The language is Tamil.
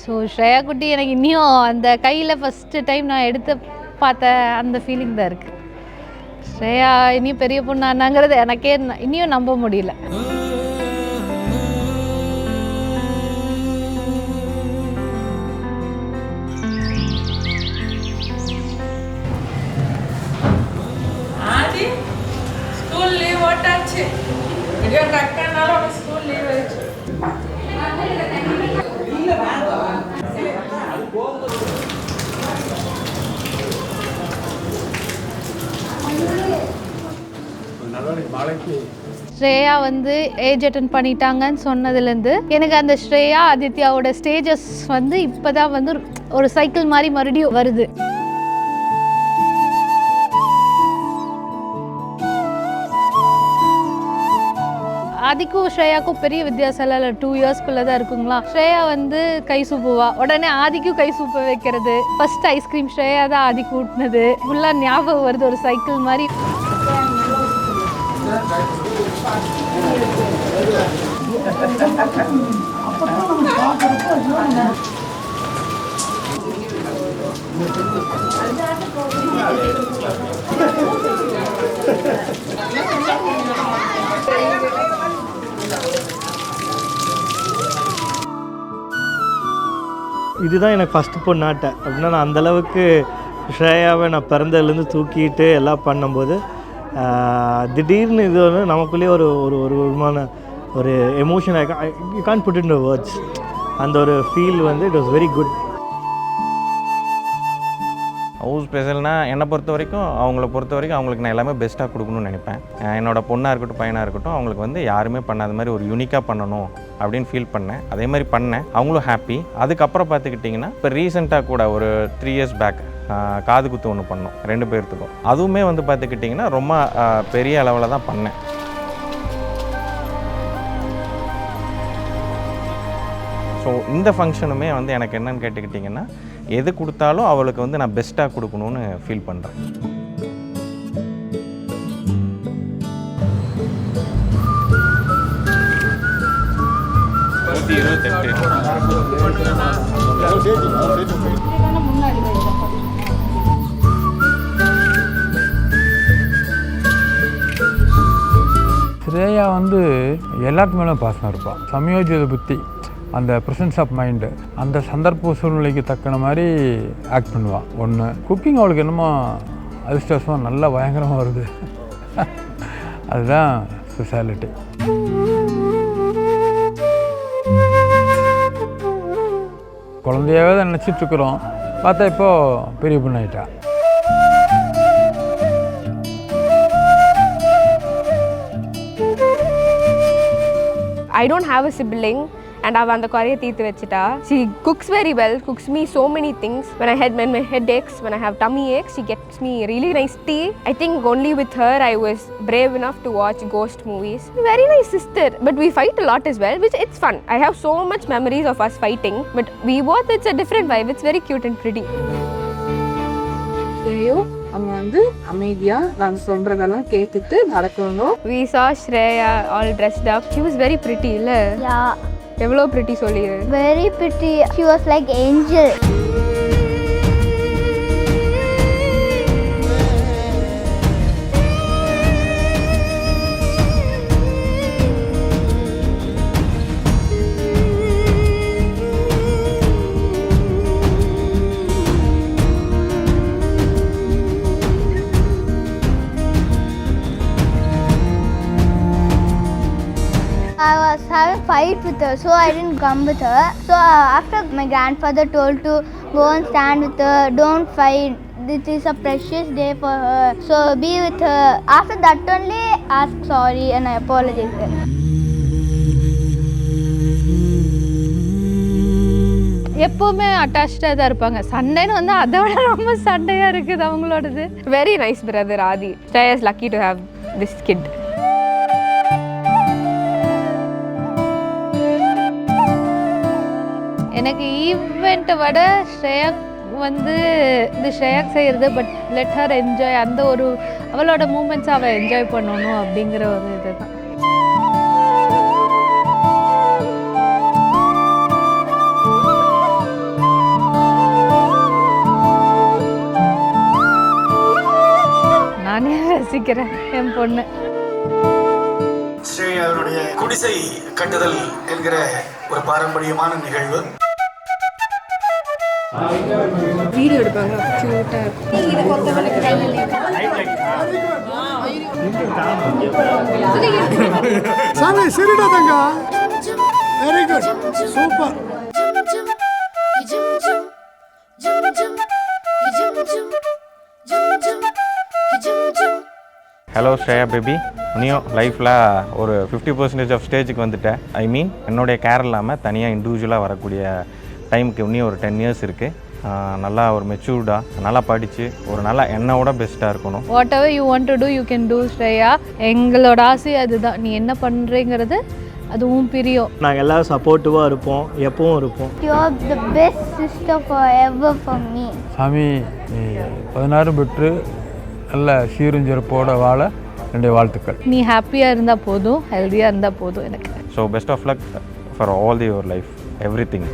ஸோ ஸ்ரேயா குட்டி எனக்கு இன்னும் அந்த கையில் ஃபஸ்ட்டு டைம் நான் எடுத்து பார்த்த அந்த ஃபீலிங் தான் இருக்குது. ஸ்ரேயா இனியும் பெரிய பொண்ணானாங்கிறது எனக்கே இன்னும் நம்ப முடியல. ஸ்கூல் லீவ் ஓட்டாச்சு. அக்கானால ஸ்கூல் லீவ் ஆயிடுச்சு. ஸ்ரேயா வந்து ஏஜ் அட்டன் பண்ணிட்டாங்கன்னு சொன்னதுலேருந்து எனக்கு அந்த ஸ்ரேயா ஆதித்யாவோட ஸ்டேஜஸ் வந்து இப்போ தான் வந்து ஒரு சைக்கிள் மாதிரி மறுபடியும் வருது. ஆதிக்கும் ஸ்ரேயாக்கும் பெரிய வித்தியாசம் இல்லை, 2 இயர்ஸ்க்குள்ளே தான் இருக்குங்களா. ஸ்ரேயா வந்து கை சூப்புவா, உடனே ஆதிக்கும் கை சூப்ப வைக்கிறது. ஃபர்ஸ்ட் ஐஸ்கிரீம் ஸ்ரேயா தான் ஆதிக்கு ஊட்டினது. ஃபுல்லாக ஞாபகம் வருது, ஒரு சைக்கிள் மாதிரி. இதுதான் எனக்கு ஃபஸ்ட்டு பொண்ணாட்டை அப்படின்னா நான் அந்தளவுக்கு ஸ்ரேயாவை நான் பிறந்ததுலேருந்து தூக்கிட்டு எல்லாம் பண்ணும்போது திடீர்னு இது வந்து நமக்குள்ளேயே ஒரு ஒரு ஒரு விதமான ஒரு emotion you can't put in words. அந்த ஒரு ஃபீல் வந்து it was very good. House ஸ்பெஷல்னால் என்னை பொறுத்த வரைக்கும் அவங்களுக்கு நான் எல்லாமே பெஸ்ட்டாக கொடுக்கணும்னு நினைப்பேன். என்னோடய பொண்ணாக இருக்கட்டும் பையனாக இருக்கட்டும் அவங்களுக்கு வந்து யாருமே பண்ணாத மாதிரி ஒரு யூனிக்காக பண்ணணும் அப்படின்னு ஃபீல் பண்ணேன். அதே மாதிரி பண்ணேன், அவங்களும் ஹாப்பி. அதுக்கப்புறம் பார்த்துக்கிட்டிங்கன்னா இப்போ ரீசெண்டாக கூட ஒரு 3 இயர்ஸ் பேக் காது குத்து ஒன்று பண்ணோம் 2 பேர்த்துக்கும். அதுவுமே வந்து பார்த்துக்கிட்டிங்கன்னா ரொம்ப பெரிய அளவில் தான் பண்ணேன். ஸோ இந்த ஃபங்க்ஷனுமே வந்து எனக்கு என்னென்னு கேட்டுக்கிட்டிங்கன்னா எது கொடுத்தாலும் அவளுக்கு வந்து நான் பெஸ்ட்டாக கொடுக்கணும்னு ஃபீல் பண்ணுறேன். ஸ்ரேயா வந்து எல்லாத்து மேலும் பாசமாக இருப்பாள். சமயோஜித புத்தி, அந்த ப்ரெசன்ஸ் ஆஃப் மைண்டு, அந்த சந்தர்ப்ப சூழ்நிலைக்கு தக்கன மாதிரி ஆக்ட் பண்ணுவாள். ஒன்று குக்கிங் அவளுக்கு என்னமோ அதிர்ஷ்டவசமாக நல்லா பயங்கரமாக வருது. அதுதான் ஸ்பெஷாலிட்டி. குழந்தையாவே தான் நினச்சிட்ருக்குறோம், பார்த்தா இப்போது பெரிய பொண்ணாயிட்டா. I don't have a sibling and அவ அந்த குறைய தீர்த்து வச்சிட்டா. She cooks very well, cooks me so many things. When my head aches, when I have tummy aches, she gets me really nice tea. I think only with her I was brave enough to watch ghost movies. Very nice sister, but we fight a lot as well, which it's fun. I have so much memories of us fighting, but we both, it's a different vibe. It's very cute and pretty. அவங்க வந்து அமைதியா நான் சொல்றதெல்லாம் கேட்டுட்டு நடக்கணும். We saw Shreya all dressed up. She was very pretty, இல்ல? Yeah. எவ்வளோ pretty சொல்லிரு. Very pretty. She was like angel. I was having fight with her, so I didn't come with her. So after my grandfather told to go and stand with her, don't fight. This is a precious day for her. So be with her. After that only ask sorry and I apologize. எப்போவுமே அட்டாச்சாக தான் இருப்பாங்க. சண்டைன்னு வந்து அதை விட ரொம்ப சண்டையாக இருக்குது அவங்களோடது. Very nice brother Adi. Shreya is lucky to have this kid. எனக்கு ஈவெண்ட்டை விட ஸ்ரேயா வந்து இது ஸ்ரேயாக் செய்கிறது, பட் லெட் ஹர் என்ஜாய், அந்த ஒரு அவளோட மூமெண்ட்ஸை அவள் என்ஜாய் பண்ணணும் அப்படிங்கிற ஒரு இது தான். நினைக்கிறேன் என் பொண்ணு. ஸ்ரேயாவுடைய குடிசை கட்டுதல் என்கிற ஒரு பாரம்பரியமான நிகழ்வு. வீடியோ எடுப்பாங்க கியூட்டா. சாமி சரிடா தங்க. Very good super. Hello Shreya baby, நீயும் லைஃப்பில் ஒரு 50% ஆஃப் ஸ்டேஜுக்கு வந்துட்டேன். ஐ மீன் என்னுடைய கேர் இல்லாமல் தனியாக இண்டிவிஜுவலாக வரக்கூடிய டைமுக்கு இன்னும் ஒரு 10 years இருக்குது. நல்லா ஒரு மெச்சூர்டாக நல்லா படித்து ஒரு நல்லா என்னோட பெஸ்ட்டாக இருக்கணும். Whatever you want to do you can do Shreya. எங்களோட ஆசை அதுதான். நீ என்ன பண்ணுறேங்கிறது அதுவும் பிரியம். நாங்கள் எல்லோரும் சப்போர்ட்டிவாக இருப்போம், எப்பவும் இருப்போம். You are the best sister forever for me. சாமி நீ 16 பெற்று நல்ல சீரும் சிறப்போட வாழ என்னுடைய வாழ்த்துக்கள். நீ ஹாப்பியாக இருந்தால் போதும், ஹெல்த்தியாக இருந்தால் போதும் எனக்கு. So best of luck for all your life, every thing.